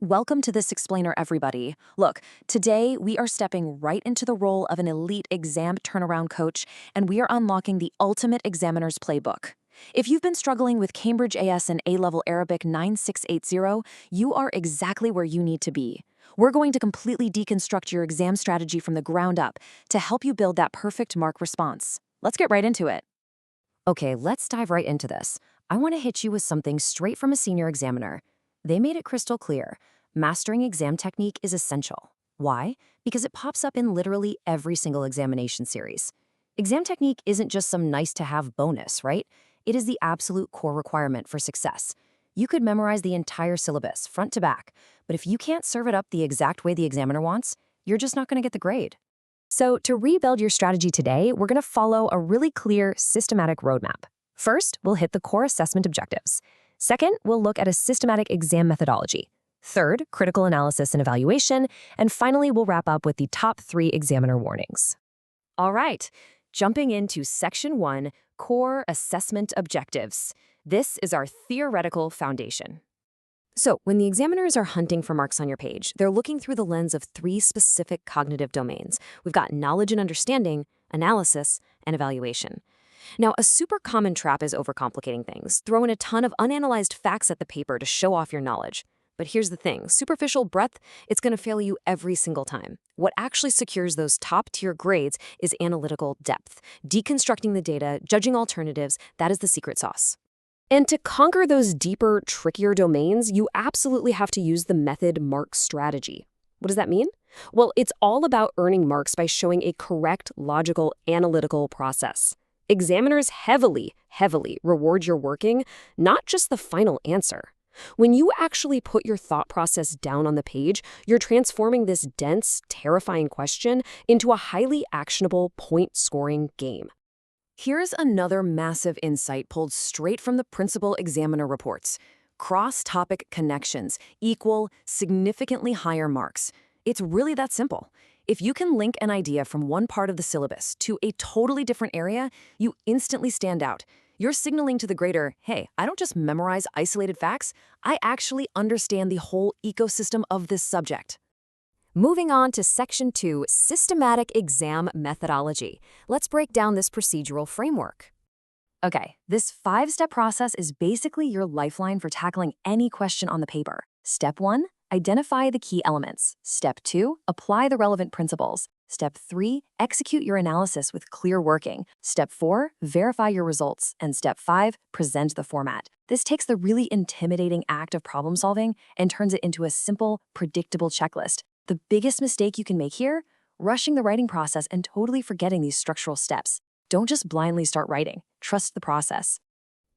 Welcome to this explainer, everybody. Look, today we are stepping right into the role of an elite exam turnaround coach, and we are unlocking the ultimate examiner's playbook. If you've been struggling with Cambridge AS and A-Level Arabic 9680, you are exactly where you need to be. We're going to completely deconstruct your exam strategy from the ground up to help you build that perfect mark response. Let's get right into it. Okay, let's dive right into this. I want to hit you with something straight from a senior examiner. They made it crystal clear. Mastering exam technique is essential. Why? Because it pops up in literally every single examination series. Exam technique isn't just some nice-to-have bonus, right? It is the absolute core requirement for success. You could memorize the entire syllabus, front to back, but if you can't serve it up the exact way the examiner wants, you're just not going to get the grade. So to rebuild your strategy today, we're going to follow a really clear, systematic roadmap. First, we'll hit the core assessment objectives. Second, we'll look at a systematic exam methodology. Third, critical analysis and evaluation. And finally, we'll wrap up with the top 3 examiner warnings. All right, jumping into Section 1, Core Assessment Objectives. This is our theoretical foundation. So, when the examiners are hunting for marks on your page, they're looking through the lens of 3 specific cognitive domains. We've got knowledge and understanding, analysis, and evaluation. Now, a super common trap is overcomplicating things, throwing a ton of unanalyzed facts at the paper to show off your knowledge. But here's the thing, superficial breadth, it's going to fail you every single time. What actually secures those top-tier grades is analytical depth. Deconstructing the data, judging alternatives, that is the secret sauce. And to conquer those deeper, trickier domains, you absolutely have to use the method mark strategy. What does that mean? Well, it's all about earning marks by showing a correct, logical, analytical process. Examiners heavily reward your working, not just the final answer. When you actually put your thought process down on the page, you're transforming this dense, terrifying question into a highly actionable point-scoring game. Here's another massive insight pulled straight from the principal examiner reports. Cross-topic connections equal significantly higher marks. It's really that simple. If you can link an idea from one part of the syllabus to a totally different area, you instantly stand out. You're signaling to the grader, hey, I don't just memorize isolated facts, I actually understand the whole ecosystem of this subject. Moving on to Section 2, Systematic Exam Methodology. Let's break down this procedural framework. Okay, this 5-step process is basically your lifeline for tackling any question on the paper. Step 1, identify the key elements. Step 2, apply the relevant principles. Step 3, execute your analysis with clear working. Step 4, verify your results. And Step 5, present the format. This takes the really intimidating act of problem solving and turns it into a simple, predictable checklist. The biggest mistake you can make here? Rushing the writing process and totally forgetting these structural steps. Don't just blindly start writing. Trust the process.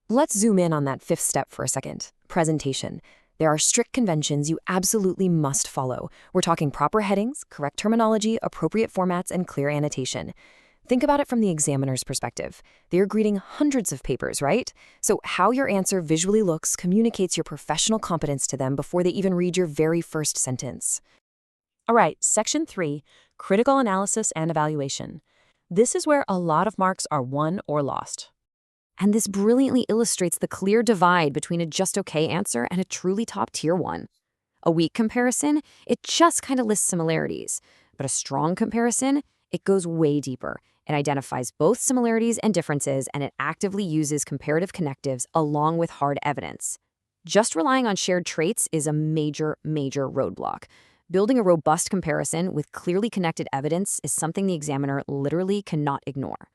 Let's zoom in on that 5th step for a second. Presentation. There are strict conventions you absolutely must follow. We're talking proper headings, correct terminology, appropriate formats, and clear annotation. Think about it from the examiner's perspective. They're greeting hundreds of papers, right? So how your answer visually looks communicates your professional competence to them before they even read your very first sentence. All right, Section 3, Critical Analysis and Evaluation. This is where a lot of marks are won or lost. And this brilliantly illustrates the clear divide between a just okay answer and a truly top-tier one. A weak comparison, it just kind of lists similarities. But a strong comparison, it goes way deeper. It identifies both similarities and differences, and it actively uses comparative connectives along with hard evidence. Just relying on shared traits is a major roadblock. Building a robust comparison with clearly connected evidence is something the examiner literally cannot ignore.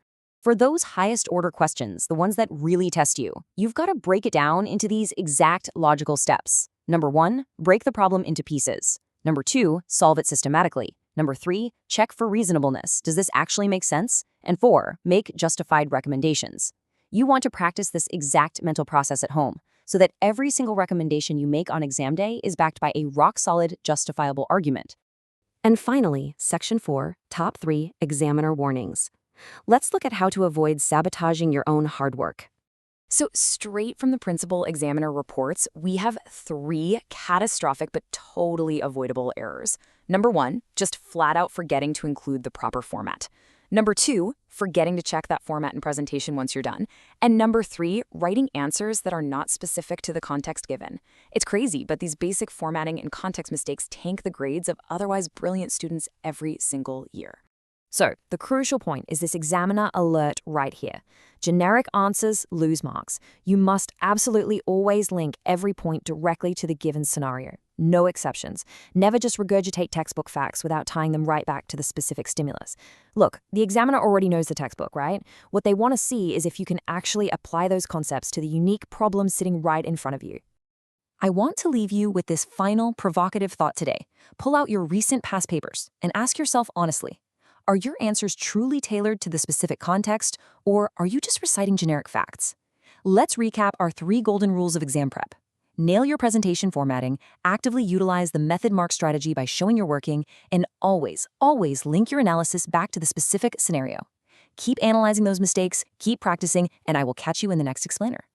For those highest order questions, the ones that really test you, you've got to break it down into these exact logical steps. Number 1, break the problem into pieces. Number 2, solve it systematically. Number 3, check for reasonableness. Does this actually make sense? And 4, make justified recommendations. You want to practice this exact mental process at home so that every single recommendation you make on exam day is backed by a rock-solid, justifiable argument. And finally, Section 4, Top 3 Examiner Warnings. Let's look at how to avoid sabotaging your own hard work. So straight from the principal examiner reports, we have 3 catastrophic but totally avoidable errors. Number 1, just flat out forgetting to include the proper format. Number 2, forgetting to check that format and presentation once you're done. And number 3, writing answers that are not specific to the context given. It's crazy, but these basic formatting and context mistakes tank the grades of otherwise brilliant students every single year. So, the crucial point is this examiner alert right here. Generic answers lose marks. You must absolutely always link every point directly to the given scenario. No exceptions. Never just regurgitate textbook facts without tying them right back to the specific stimulus. Look, the examiner already knows the textbook, right? What they want to see is if you can actually apply those concepts to the unique problem sitting right in front of you. I want to leave you with this final provocative thought today. Pull out your recent past papers and ask yourself honestly, are your answers truly tailored to the specific context, or are you just reciting generic facts? Let's recap our 3 golden rules of exam prep. Nail your presentation formatting, actively utilize the method mark strategy by showing you're working, and always link your analysis back to the specific scenario. Keep analyzing those mistakes, keep practicing, and I will catch you in the next explainer.